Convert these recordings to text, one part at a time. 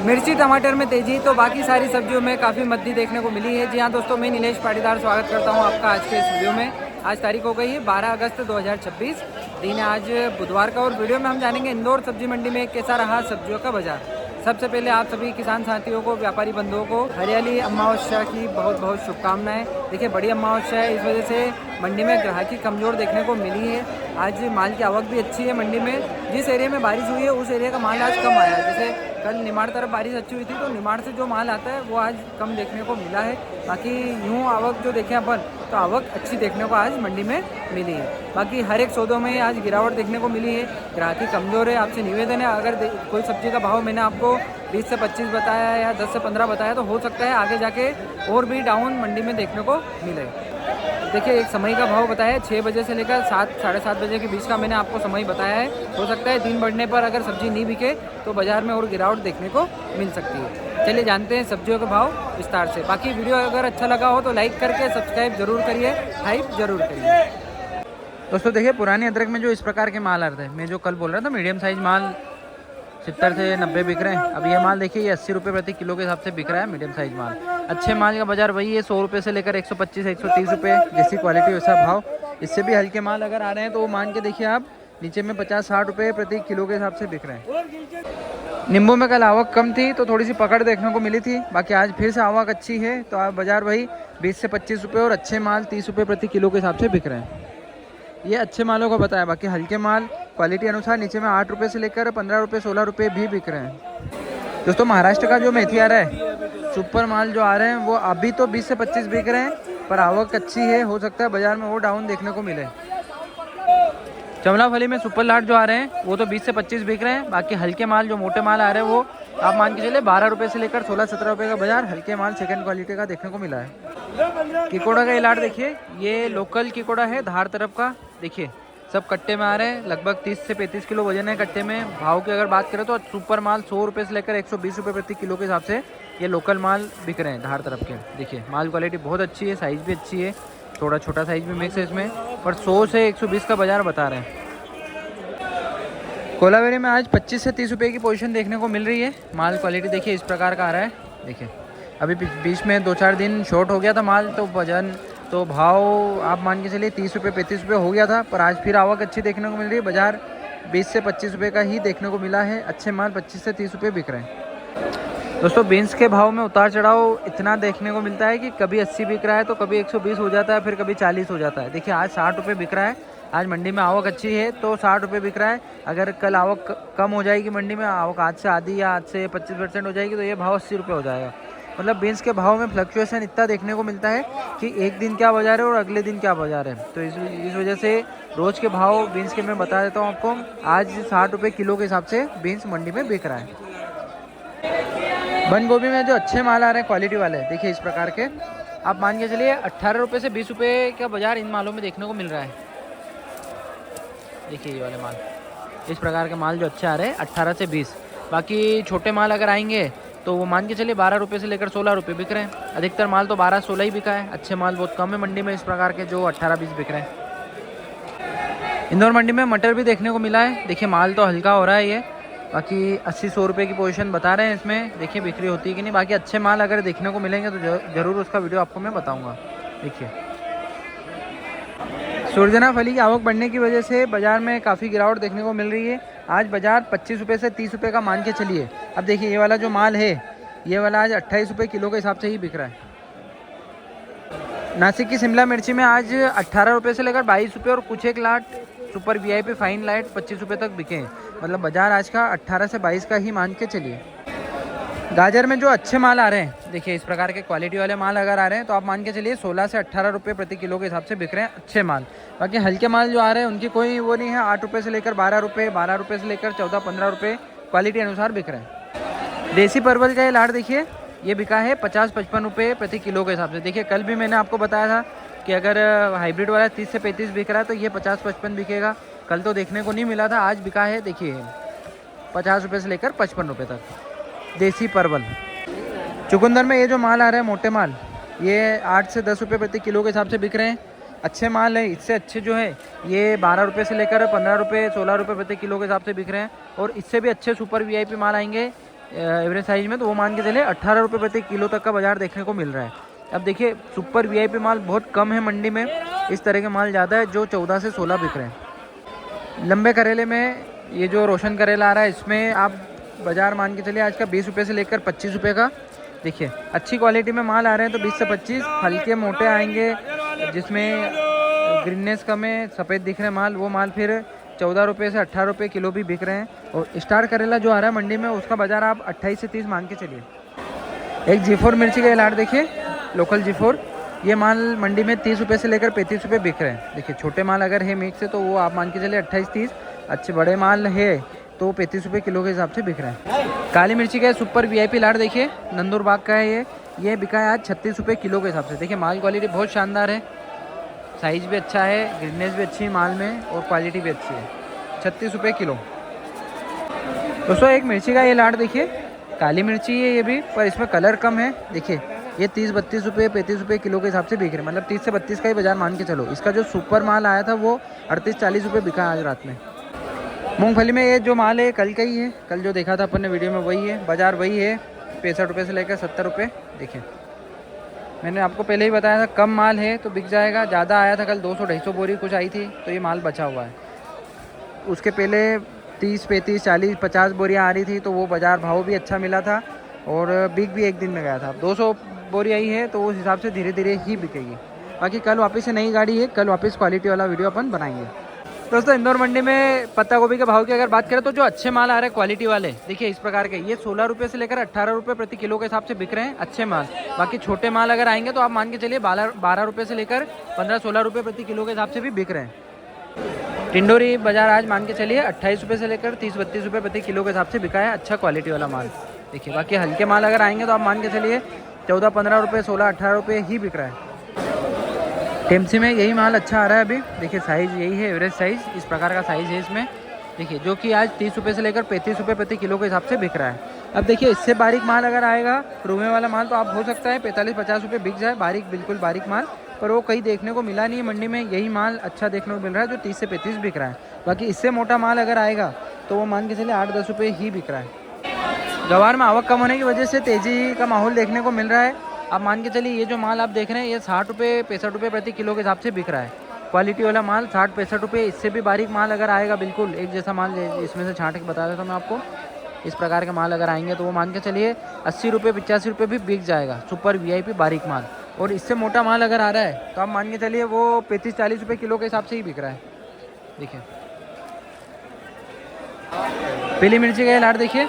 मिर्ची टमाटर में तेजी तो बाकी सारी सब्जियों में काफ़ी मद्दी देखने को मिली है। जी हाँ दोस्तों, मैं नीलेश पाटीदार स्वागत करता हूँ आपका आज के इस वीडियो में। आज तारीख हो गई है 12 अगस्त 2026, दिन है आज बुधवार का। और वीडियो में हम जानेंगे इंदौर सब्जी मंडी में कैसा रहा सब्जियों का बाजार। सबसे पहले आप सभी किसान साथियों को, व्यापारी बंधुओं को हरियाली अमावस्या की बहुत बहुत शुभकामनाएं। देखिए बड़ी अमावस्या है, इस वजह से मंडी में ग्राहकी कमज़ोर देखने को मिली है। आज माल की आवक भी अच्छी है मंडी में। जिस एरिया में बारिश हुई है उस एरिया का माल आज कम आया। जैसे कल निमाड़ तरफ बारिश अच्छी हुई थी तो निमाड़ से जो माल आता है वो आज कम देखने को मिला है। बाकी यूँ आवक जो देखें अपन तो आवक अच्छी देखने को आज मंडी में मिली है। बाकी हर एक सौदों में आज गिरावट देखने को मिली है, ग्राहकी कमज़ोर है। आपसे निवेदन है, अगर कोई सब्जी का भाव मैंने आपको 20 से 25 बताया है या 10 से 15 बताया तो हो सकता है आगे जाके और भी डाउन मंडी में देखने को मिले। देखिए एक समय का भाव बताया है 6 बजे से लेकर 7 साढ़े 7 बजे के बीच का मैंने आपको समय बताया है। हो सकता है दिन बढ़ने पर अगर सब्जी नहीं बिके तो बाज़ार में और गिरावट देखने को मिल सकती है। चलिए जानते हैं सब्जियों के भाव विस्तार से। बाकी वीडियो अगर अच्छा लगा हो तो लाइक करके सब्सक्राइब जरूर करिए, हाइप जरूर करिए। दोस्तों देखिए पुरानी अदरक में जो इस प्रकार के माल आ रहे थे, मैं जो कल बोल रहा था मीडियम साइज माल 70 से 90 बिक रहे हैं। अब ये माल देखिए ये 80 रुपये प्रति किलो के हिसाब से बिक रहा है मीडियम साइज माल। अच्छे माल का बाजार वही है 100 रुपये से लेकर 125 130 रुपये, जैसी क्वालिटी वैसा भाव। इससे भी हल्के माल अगर आ रहे हैं तो वो मान के देखिए आप नीचे में 50-60 रुपये प्रति किलो के हिसाब से बिक रहे हैं। नींबू में कल आवक कम थी तो थोड़ी सी पकड़ देखने को मिली थी। बाकी आज फिर से आवक अच्छी है तो आप बाजार वही 20 से 25 रुपये और अच्छे माल 30 रुपये प्रति किलो के हिसाब से बिक रहे हैं। ये अच्छे मालों को बताया। बाकी हल्के माल क्वालिटी अनुसार नीचे में 8 रुपये से लेकर 15 रुपये 16 रुपये भी बिक रहे हैं। दोस्तों महाराष्ट्र का जो मेथी आ रहा है, सुपर माल जो आ रहे हैं वो अभी तो 20 से 25 बिक रहे हैं, पर आवक अच्छी है। हो सकता है बाजार में और डाउन देखने को मिले। चमला फली में सुपर लाट जो आ रहे हैं वो तो 20 से 25 बिक रहे हैं। बाकी हल्के माल जो मोटे माल आ रहे हैं वो आप मान के चलिए 12 रुपये से लेकर 16-17 रुपये का बाजार हल्के माल सेकंड क्वालिटी का देखने को मिला है। किकोड़ा का इलाट देखिए, ये लोकल किकोड़ा है धार तरफ का। देखिए सब कट्टे में आ रहे हैं, लगभग 30 से 35 किलो वजन है कट्टे में। भाव की अगर बात करें तो सुपर माल 100 रुपये से लेकर 120 रुपये प्रति किलो के हिसाब से ये लोकल माल बिक रहे हैं धार तरफ के। देखिए माल क्वालिटी बहुत अच्छी है, साइज़ भी अच्छी है, थोड़ा छोटा साइज़ भी मिक्स है इसमें, पर 100 से 120 का बाजार बता रहे हैं। कोलावेरी में आज 25 से 30 रुपये की पोजीशन देखने को मिल रही है। माल क्वालिटी देखिए इस प्रकार का आ रहा है। देखिए अभी बीच में 2-4 दिन शॉर्ट हो गया था माल तो वजन तो भाव आप मान के चलिए 30 रुपये 35 रुपये हो गया था, पर आज फिर आवक अच्छी देखने को मिल रही है। बाजार 20 से 25 रुपये का ही देखने को मिला है। अच्छे माल 25 से 30 रुपये बिक रहे हैं। दोस्तों बीन्स के भाव में उतार चढ़ाव इतना देखने को मिलता है कि कभी 80 बिक रहा है तो कभी 120 हो जाता है, फिर कभी 40 हो जाता है। देखिए आज 60 रुपये बिक रहा है। आज मंडी में आवक अच्छी है तो 60 रुपये बिक रहा है। अगर कल आवक कम हो जाएगी मंडी में, आवक आज से आधी या आज से 25% हो जाएगी तो ये भाव 80 रुपये हो जाएगा। मतलब बीन्स के भाव में फ्लक्चुएशन इतना देखने को मिलता है कि एक दिन क्या बाजार है और अगले दिन क्या बाजार है। तो इस वजह से रोज़ के भाव बीन्स के मैं बता देता हूँ आपको। आज 60 रुपये किलो के हिसाब से बीन्स मंडी में बिक रहा है। बंद गोभी में जो अच्छे माल आ रहे हैं क्वालिटी वाले, देखिए इस प्रकार के आप मान के चलिए 18 रुपये से 20 रुपये का बाजार इन मालों में देखने को मिल रहा है। देखिए ये वाले माल इस प्रकार के माल जो अच्छे आ रहे हैं 18 से 20। बाकी छोटे माल अगर आएंगे तो वो मान के चलिए 12 रुपये से लेकर 16 रुपये बिक रहे हैं। अधिकतर माल तो 12-16 ही बिका है। अच्छे माल बहुत कम है मंडी में इस प्रकार के जो 18-20 बिक रहे हैं। इंदौर मंडी में मटर भी देखने को मिला है। देखिए माल तो हल्का हो रहा है ये। बाकी 80-100 रुपये की पोजीशन बता रहे हैं इसमें। देखिए बिक्री होती है कि नहीं। बाकी अच्छे माल अगर देखने को मिलेंगे तो ज़रूर उसका वीडियो आपको मैं बताऊँगा। देखिए सुरजना फली की आवक बढ़ने की वजह से बाज़ार में काफ़ी गिरावट देखने को मिल रही है। आज बाज़ार 25 रुपये से 30 रुपये का मान के चलिए। अब देखिए ये वाला जो माल है ये वाला आज 28 रुपये किलो के हिसाब से ही बिक रहा है। नासिक की शिमला मिर्ची में आज 18 रुपये से लेकर 22 रुपये और कुछ एक लाट सुपर VIP फाइन लाइट 25 रुपये तक बिके हैं। मतलब बाज़ार आज का 18 से 22 का ही मान के चलिए। गाजर में जो अच्छे माल आ रहे हैं, देखिए इस प्रकार के क्वालिटी वाले माल अगर आ रहे हैं तो आप मान के चलिए 16 से 18 रुपये प्रति किलो के हिसाब से बिक रहे हैं अच्छे माल। बाकी हल्के माल जो आ रहे हैं उनकी कोई वो नहीं है। 8 रुपये से लेकर 12 रुपये, 12 रुपये से लेकर 14-15 रुपये क्वालिटी अनुसार बिक रहे हैं। देसी परवल का ये लाट देखिए ये बिका है 50-55 रुपये प्रति किलो के हिसाब से। देखिए कल भी मैंने आपको बताया था कि अगर हाइब्रिड वाला 30 से 35 बिक रहा है तो ये 50-55 बिकेगा। कल तो देखने को नहीं मिला था, आज बिका है देखिए 50 रुपये से लेकर 55 रुपये तक देसी परवल। चुकंदर में ये जो माल आ रहा है मोटे माल ये 8 से 10 रुपये प्रति किलो के हिसाब से बिक रहे हैं। अच्छे माल है, इससे अच्छे जो है ये 12 रुपये से लेकर 15 रुपये 16 रुपये प्रति किलो के हिसाब से बिक रहे हैं। और इससे भी अच्छे सुपर VIP माल आएंगे एवरेज साइज में, तो वो मान के चले 18 रुपये प्रति किलो तक का बाजार देखने को मिल रहा है। अब देखिए सुपर वीआईपी माल बहुत कम है मंडी में, इस तरह के माल ज़्यादा है जो 14 से 16 बिक रहे हैं। लंबे करेले में ये जो रोशन करेला आ रहा है, इसमें आप बाज़ार मान के चलिए आज का 20 रुपये से लेकर 25 रुपये का। देखिए अच्छी क्वालिटी में माल आ रहे हैं तो 20 से 25, हल्के मोटे आएंगे जिसमें ग्रीननेस कम है, सफ़ेद दिख रहे हैं माल, वो माल फिर 14 रुपये से 18 रुपये किलो भी बिक रहे हैं। और स्टार करेला जो आ रहा है मंडी में, उसका बाज़ार आप 28 से 30 मान के चलिए। एक G4 मिर्ची का ये लाट देखिए, लोकल G4, ये माल मंडी में 30 रुपये से लेकर 35 रुपये बिक रहे हैं। देखिए छोटे माल अगर है मिक्स है तो वो आप मान के चलिए 28-30, अच्छे बड़े माल है तो 35 रुपये किलो के हिसाब से बिक रहे हैं। काली मिर्ची का सुपर वीआईपी लाट देखिए, नंदुरबाग का है ये बिका है आज 36 रुपये किलो के हिसाब से। देखिए माल क्वालिटी बहुत शानदार है, साइज़ भी अच्छा है, ग्रीननेस भी अच्छी है माल में और क्वालिटी भी अच्छी है। 36 रुपये किलो। दोस्तों एक मिर्ची का ये लाट देखिए, काली मिर्ची है ये भी, पर इसमें कलर कम है। देखिए ये 30-32 रुपये 35 रुपये किलो के हिसाब से बिक रहे हैं, मतलब 30 से 32 का ही बाजार मान के चलो। इसका जो सुपर माल आया था वो 38-40 रुपये बिका आज रात में। मूंगफली में ये जो माल है कल का ही है, कल जो देखा था अपन ने वीडियो में वही है, बाज़ार वही है, 65 रुपये से लेकर 70 रुपये। देखिए मैंने आपको पहले ही बताया था कम माल है तो बिक जाएगा, ज़्यादा आया था कल 200-250 बोरी कुछ आई थी तो ये माल बचा हुआ है। उसके पहले 30, 35, 40, 50 बोरियाँ आ रही थी तो वो बाज़ार भाव भी अच्छा मिला था और बिक भी एक दिन में गया था। 200 बोरी आई है तो उस हिसाब से धीरे धीरे ही बिकेगी। बाकी कल वापस से नई गाड़ी है, कल वापस क्वालिटी वाला वीडियो अपन बनाएंगे। दोस्तों इंदौर मंडी में पत्ता गोभी के भाव की अगर बात करें तो जो अच्छे माल आ रहे हैं क्वालिटी वाले, देखिए इस प्रकार के, ये 16 रुपये से लेकर 18 रुपये प्रति किलो के हिसाब से बिक रहे हैं अच्छे माल। बाकी छोटे माल अगर आएंगे तो आप मान के चलिए 12 रुपये से लेकर 15-16 रुपये प्रति किलो के हिसाब से भी बिक रहे हैं। टिंडोरी बाजार आज मान के चलिए 28 रुपये से लेकर 30-32 रुपये प्रति किलो के हिसाब से बिका है, अच्छा क्वालिटी वाला माल। देखिए बाकी हल्के माल अगर आएंगे तो आप मान के चलिए 14-15 रुपये 16-18 रुपये ही बिक रहा है। टेमसी में यही माल अच्छा आ रहा है अभी। देखिए साइज़ यही है, एवरेज साइज़ इस प्रकार का साइज़ है इसमें। देखिए जो कि आज 30 रुपये से लेकर 35 रुपये प्रति किलो के हिसाब से बिक रहा है। अब देखिए इससे बारीक माल अगर आएगा, रूमे वाला माल, तो आप हो सकता है 45-50 रुपये बिक जाए, बारीक बिल्कुल बारीक माल, पर वो कहीं देखने को मिला नहीं है मंडी में। यही माल अच्छा देखने को मिल रहा है जो 30 से 35 बिक रहा है। बाकी इससे मोटा माल अगर आएगा तो वो मान के चलिए 8-10 रुपये ही बिक रहा है। जवार में आवक कम होने की वजह से तेज़ी का माहौल देखने को मिल रहा है। आप मान के चलिए ये जो माल आप देख रहे हैं ये 60 रुपये 65 रुपये प्रति किलो के हिसाब से बिक रहा है। क्वालिटी वाला माल 60-65 रुपये। इससे भी बारीक माल अगर आएगा, बिल्कुल एक जैसा माल, इसमें से छाँट के बता देता हूँ मैं आपको, इस प्रकार के माल अगर आएंगे तो वो मान के चलिए 80 रुपये 85 रुपये भी बिक जाएगा, सुपर वीआईपी बारीक माल। और इससे मोटा माल अगर आ रहा है तो आप मान के चलिए वो 35-40 रुपये किलो के हिसाब से ही बिक रहा है। देखिए पीली मिर्ची का ये लाट देखिए,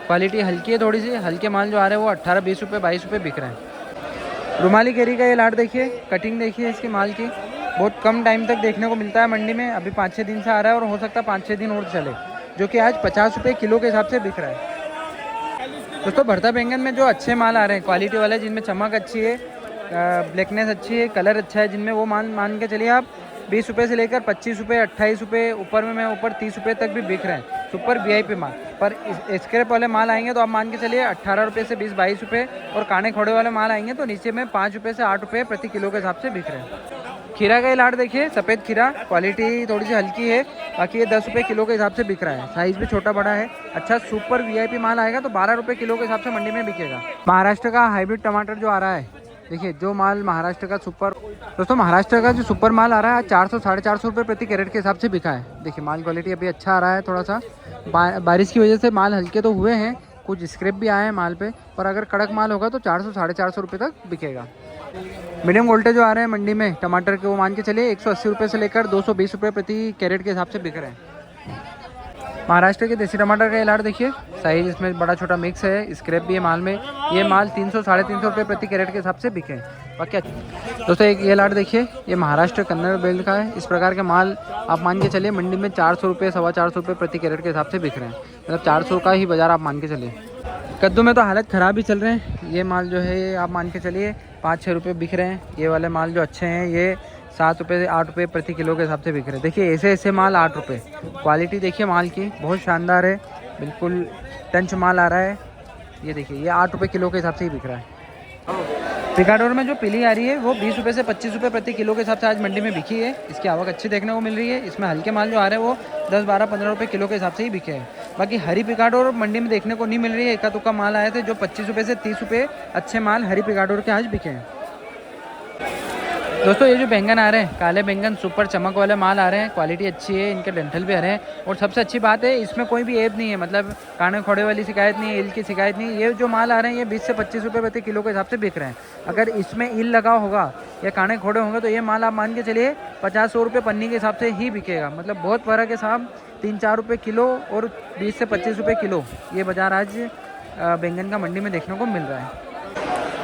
क्वालिटी हल्की है थोड़ी सी, हल्के माल जो आ रहे हैं वो 18-20 रुपये 22 रुपये बिक रहे हैं। रुमाली केरी का ये लाट देखिए, कटिंग देखिए इसके माल की, बहुत कम टाइम तक देखने को मिलता है मंडी में, अभी 5-6 दिन से आ रहा है और हो सकता है 5-6 दिन और चले, जो कि आज 50 रुपये किलो के हिसाब से बिक रहा है। दोस्तों भरता बैंगन में जो अच्छे माल आ रहे हैं क्वालिटी वाले, जिनमें चमक अच्छी है, ब्लैकनेस अच्छी है, कलर अच्छा है, जिनमें वो मान के चलिए आप 20 रुपये से लेकर 25 रुपये 28 रुपये, ऊपर में ऊपर 30 रुपये तक भी बिक रहे हैं सुपर वीआईपी माल। पर स्क्रैप वाले माल आएंगे तो आप मान के चलिए 18 रुपये से 20-22 रुपये, और काने खोड़े वाले माल आएंगे तो नीचे में 5 रुपये से 8 रुपये प्रति किलो के हिसाब से बिक रहे हैं। खीरा का ये लाट देखिए, सफ़ेद खीरा, क्वालिटी थोड़ी सी हल्की है, बाकी ये 10 रुपये किलो के हिसाब से बिक रहा है, साइज़ भी छोटा बड़ा है। अच्छा सुपर वीआईपी माल आएगा तो 12 रुपये किलो के हिसाब से मंडी में बिकेगा। महाराष्ट्र का हाइब्रिड टमाटर जो आ रहा है, देखिए जो माल महाराष्ट्र का सुपर, दोस्तों महाराष्ट्र का जो सुपर माल आ रहा है 400-450 रुपये प्रति कैरेट के हिसाब से बिका है। देखिए माल क्वालिटी अभी अच्छा आ रहा है, थोड़ा सा बारिश की वजह से माल हल्के तो हुए हैं, कुछ स्क्रैप भी आए हैं माल पे, पर अगर कड़क माल होगा तो 400-450 रुपये तक बिकेगा। मीडियम वोल्टेज जो आ रहे हैं मंडी में टमाटर के, वो मान के चलिए 180 रुपये से लेकर 220 रुपये प्रति कैरेट के हिसाब से बिक रहे हैं। महाराष्ट्र के देसी टमाटर का इलाट देखिए, साइज इसमें बड़ा छोटा मिक्स है, स्क्रैप भी है माल में, ये माल 300-350 रुपये प्रति कैरेट के हिसाब से बिके। बाकी दोस्तों एक ये लाट देखिए, ये महाराष्ट्र कन्नड़ बेल्ट का है। इस प्रकार के माल आप मान के चलिए मंडी में 400 रुपये 450 रुपये प्रति कैरेट के हिसाब से बिक रहे हैं, मतलब 400 का ही बाज़ार आप मान के चलिए। कद्दू में तो हालत ख़राब ही चल रहे हैं, ये माल जो है आप मान के चलिए 5-6 रुपये बिक रहे हैं। ये वाले माल जो अच्छे हैं ये 7 रुपये से 8 रुपये प्रति किलो के हिसाब से बिक रहे हैं। देखिए ऐसे ऐसे माल 8 रुपये, क्वालिटी देखिए माल की बहुत शानदार है, बिल्कुल टंच माल आ रहा है। ये देखिए ये 8 रुपये किलो के हिसाब से ही बिक रहा है। पिकाडोर में जो पीली आ रही है वो 20 रुपये से 25 रुपये प्रति किलो के हिसाब से आज मंडी में बिकी है। इसकी आवक अच्छी देखने को मिल रही है। इसमें हल्के माल जो आ रहे हैं वो 10, 12, 15 रुपये किलो के हिसाब से ही बिके हैं। बाकी हरी पिकाडोर मंडी में देखने को नहीं मिल रही है। एका तुक्का माल आए थे जो 25 रुपये से 30 रुपये अच्छे माल हरी पिकाडोर के आज बिके हैं। दोस्तों ये जो बैंगन आ रहे हैं काले बैंगन सुपर चमक वाले माल आ रहे हैं, क्वालिटी अच्छी है, इनके डंठल भी आ रहे हैं और सबसे अच्छी बात है इसमें कोई भी ऐब नहीं है, मतलब काने खोड़े वाली शिकायत नहीं है, इल की शिकायत नहीं है। ये जो माल आ रहे हैं ये 20 से 25 रुपये प्रति किलो के हिसाब से बिक रहे हैं। अगर इसमें इल लगा होगा या काने खोड़े होंगे तो ये माल आप मान के चलिए 50-100 रुपये पन्नी के हिसाब से ही बिकेगा। मतलब बहुत फर्क है साहब, 3-4 रुपये किलो और 20 से 25 रुपये किलो ये बाज़ार आज बैंगन का मंडी में देखने को मिल रहा है।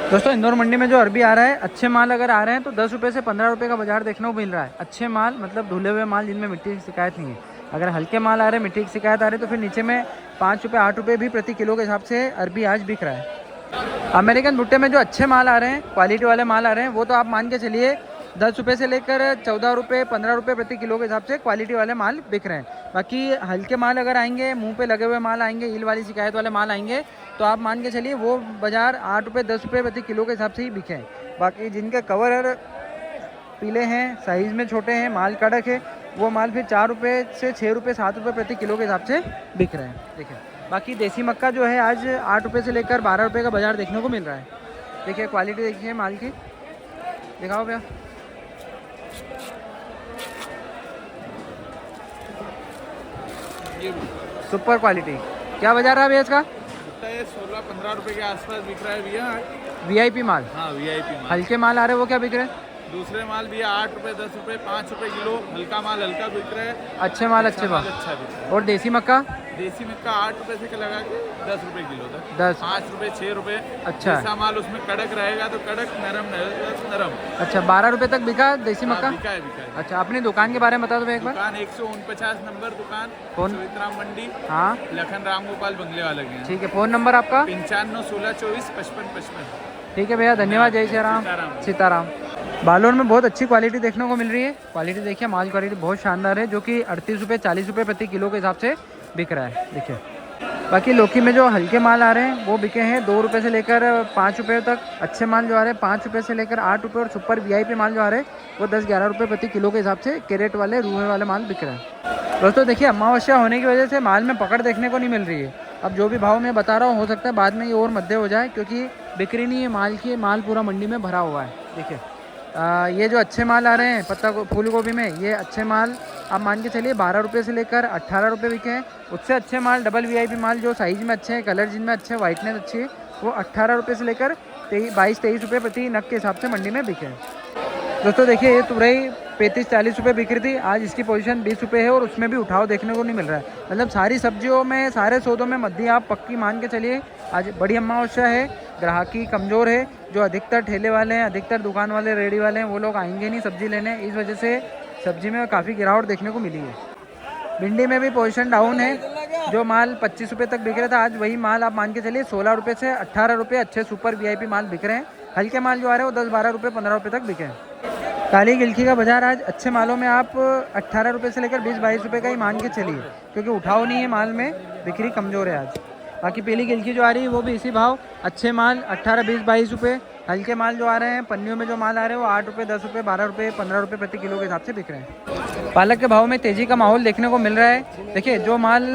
दोस्तों इंदौर मंडी में जो अरबी आ रहा है अच्छे माल अगर आ रहे हैं तो 10 रुपये से 15 रुपये का बाजार देखने को मिल रहा है। अच्छे माल मतलब धुले हुए माल जिनमें मिट्टी की शिकायत नहीं है। अगर हल्के माल आ रहे हैं मिट्टी की शिकायत आ रही है तो फिर नीचे में 5 रुपये 8 रुपये भी प्रति किलो के हिसाब से अरबी आज बिक रहा है। अमेरिकन भुट्टे में जो अच्छे माल आ रहे हैं क्वालिटी वाले माल आ रहे हैं वो तो आप मान के चलिए 10 रुपये से लेकर 14 रुपये 15 रुपये प्रति किलो के हिसाब से क्वालिटी वाले माल बिक रहे हैं। बाकी हल्के माल अगर आएंगे मुंह पे लगे हुए माल आएंगे ईल वाली शिकायत वाले माल आएंगे तो आप मान के चलिए वो बाज़ार 8 रुपये 10 रुपये प्रति किलो के हिसाब से ही बिके हैं। बाकी जिनके कवर पीले हैं साइज़ में छोटे हैं माल कड़क है वो माल फिर 4 रुपये से 6 रुपये 7 रुपये प्रति किलो के हिसाब से बिक रहे हैं। देखिए बाकी देसी मक्का जो है आज 8 रुपये से लेकर 12 रुपये का बाज़ार देखने को मिल रहा है। देखिए क्वालिटी देखिए माल की, दिखाओ भैया। सुपर क्वालिटी क्या बाजार है भैया इसका? 16-15 रुपए के आसपास बिक रहा है भैया। वीआईपी माल? हाँ वीआईपी माल। हल्के माल आ रहे हैं वो क्या बिक रहे हैं? दूसरे माल भैया 8 रुपए 10 रुपए 5 रुपए किलो। हल्का माल हल्का बिक रहा है। अच्छे माल अच्छे माल अच्छा बिक रहा है। और देसी मक्का? देसी मक्का 8 रुपए से लगा के 10 रुपए किलो तक। 10 5 रुपए 6 रुपए। अच्छा ऐसा माल उसमें कड़क रहेगा तो कड़क, नरम नरम। अच्छा 12 रुपए तक बिका देसी मक्का? बिका है बिका है। अच्छा अपनी दुकान के बारे में बता दो एक बार। दुकान 149 नंबर दुकान फोन? वितराम मंडी। हाँ लखन राम गोपाल बंगले वाले के। ठीक है फ़ोन नंबर आपका? 95 16 24 55 55। ठीक है भैया धन्यवाद। जय श्री राम सीताराम। बालोर में बहुत अच्छी क्वालिटी देखने को मिल रही है। क्वालिटी देखिए माल क्वालिटी बहुत शानदार है जो कि 38 रुपये 40 रुपये प्रति किलो के हिसाब से बिक रहा है। देखिए बाकी लौकी में जो हल्के माल आ रहे हैं वो बिके हैं 2 रुपये से लेकर 5 रुपये तक। अच्छे माल जो आ रहे हैं 5 रुपये से लेकर 8 रुपये और सुपर वीआईपी माल जो आ रहे हैं वो 10-11 रुपये प्रति किलो के हिसाब से कैरेट वाले रूहे वाले माल बिक रहे हैं। दोस्तों देखिए अमावस्या होने की वजह से माल में पकड़ देखने को नहीं मिल रही है। अब जो भी भाव मैं बता रहा हूँ हो सकता है बाद में ये और मध्य हो जाए क्योंकि बिक्री नहीं है माल की, माल पूरा मंडी में भरा हुआ है। देखिए ये जो अच्छे माल आ रहे हैं फूल गोभी में ये अच्छे माल आप मान के चलिए 12 रुपये से लेकर 18 रुपये बिके हैं। उससे अच्छे माल डबल वीआईपी माल जो साइज़ में अच्छे हैं कलर जिनमें अच्छे वाइटनेस अच्छी है वो 18 रुपये से लेकर 22-23 रुपये प्रति नग के हिसाब से मंडी में बिके हैं। दोस्तों देखिए ये तुरई 35-40 रुपये बिक रही थी, आज इसकी पोजीशन 20 रुपये है और उसमें भी उठाव देखने को नहीं मिल रहा है। मतलब सारी सब्जियों में सारे सौदों में मध्य आप पक्की मान के चलिए आज बड़ी अमावस्या है, ग्राहकी कमज़ोर है। जो अधिकतर ठेले वाले हैं अधिकतर दुकान वाले रेडी वाले हैं वो लोग आएंगे नहीं सब्जी लेने, इस वजह से सब्जी में काफ़ी गिरावट देखने को मिली है। भिंडी में भी पोजीशन डाउन है। जो माल 25 रुपये तक बिक रहा था आज वही माल आप मान के चलिए 16 रुपये से 18 रुपये अच्छे सुपर वीआईपी माल बिक रहे हैं। हल्के माल जो आ रहे हैं वो 10-12 रुपये 15 रुपये तक बिके हैं। काली गिलकी का बाजार आज अच्छे मालों में आप 18 रुपये से लेकर 20-22 रुपये का ही मान के चलिए क्योंकि उठाव नहीं है माल में, बिक्री कमज़ोर है आज। बाकी पीली गिलकी जो आ रही है वो भी इसी भाव, अच्छे माल 18, 20, 22 रुपये। हल्के माल जो आ रहे हैं पन्नियों में जो माल आ रहे हैं वो 8 रुपये 10 रुपये 12 रुपये 15 रुपये प्रति किलो के हिसाब से बिक रहे हैं। पालक के भाव में तेज़ी का माहौल देखने को मिल रहा है। देखिए जो माल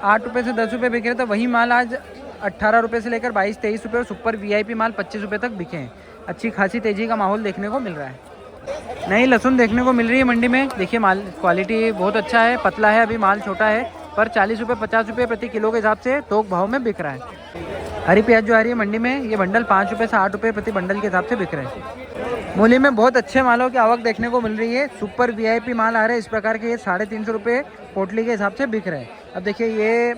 8 रुपये से 10 रुपये बिक रहे थे वही माल आज 18 रुपये से लेकर 22-23 रुपये और सुपर वीआईपी माल 25 रुपये तक बिके हैं। अच्छी खासी तेज़ी का माहौल देखने को मिल रहा है। नई लहसुन देखने को मिल रही है मंडी में। देखिए माल क्वालिटी बहुत अच्छा है, पतला है, अभी माल छोटा है पर 40 रुपये 50 रुपये प्रति किलो के हिसाब से थोक भाव में बिक रहा है। हरी प्याज जो आ रही है मंडी में ये बंडल 5 रुपये से 8 रुपये प्रति बंडल के हिसाब से बिक रहे हैं। मूली में बहुत अच्छे मालों की आवक देखने को मिल रही है। सुपर वीआईपी माल आ रहे हैं इस प्रकार के, ये 350 रुपये पोटली के हिसाब से बिक रहे हैं। अब देखिए ये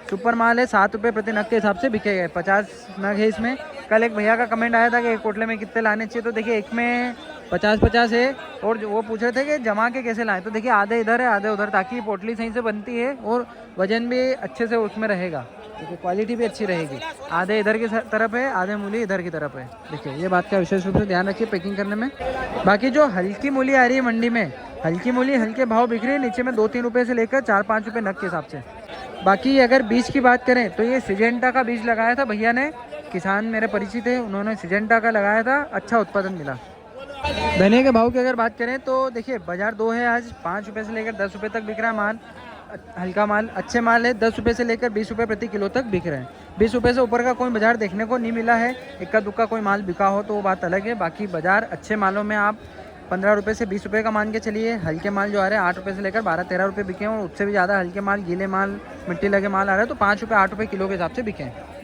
सुपर माल है 7 रुपये प्रति नग के हिसाब से बिके गए, 50 नग है इसमें। कल एक भैया का कमेंट आया था कि एक पोटले में कितने लाने चाहिए, तो देखिए एक में 50-50 है और वो पूछ रहे थे कि जमा के कैसे लाएं, तो देखिए आधे इधर है आधे उधर ताकि पोटली सही से बनती है और वजन भी अच्छे से उसमें रहेगा, देखिए क्वालिटी भी अच्छी रहेगी। आधे इधर की तरफ है आधे मूली इधर की तरफ है। देखिए ये बात का विशेष रूप से ध्यान रखिए पैकिंग करने में। बाकी जो हल्की मूली आ रही है मंडी में, हल्की मूली हल्के भाव बिक रही है, नीचे में 2-3 रुपये से लेकर 4-5 रुपये नग के हिसाब से। बाकी अगर बीज की बात करें तो ये सिजेंटा का बीज लगाया था भैया ने, किसान मेरे परिचित है, उन्होंने सिजेंटा का लगाया था, अच्छा उत्पादन मिला। धनिया के भाव की अगर बात करें तो देखिए बाजार 2 है आज, 5 रुपये से लेकर 10 रुपये तक बिक रहा है माल। हल्का माल अच्छे माल है 10 रुपये से लेकर 20 रुपये प्रति किलो तक बिक रहे हैं। 20 रुपये से ऊपर का कोई बाजार देखने को नहीं मिला है। इक्का दुक्का कोई माल बिका हो तो वो बात अलग है। बाकी बाजार अच्छे मालों में आप 15 रुपये से 20 रुपये का मान के चलिए। हल्के माल जो आ रहे हैं 8 रुपये से लेकर 12-13 रुपये बिके हैं और उससे भी ज़्यादा हल्के माल, गीले माल, मिट्टी लगे माल आ रहे हैं तो 5 रुपये 8 रुपये किलो के हिसाब से बिके हैं।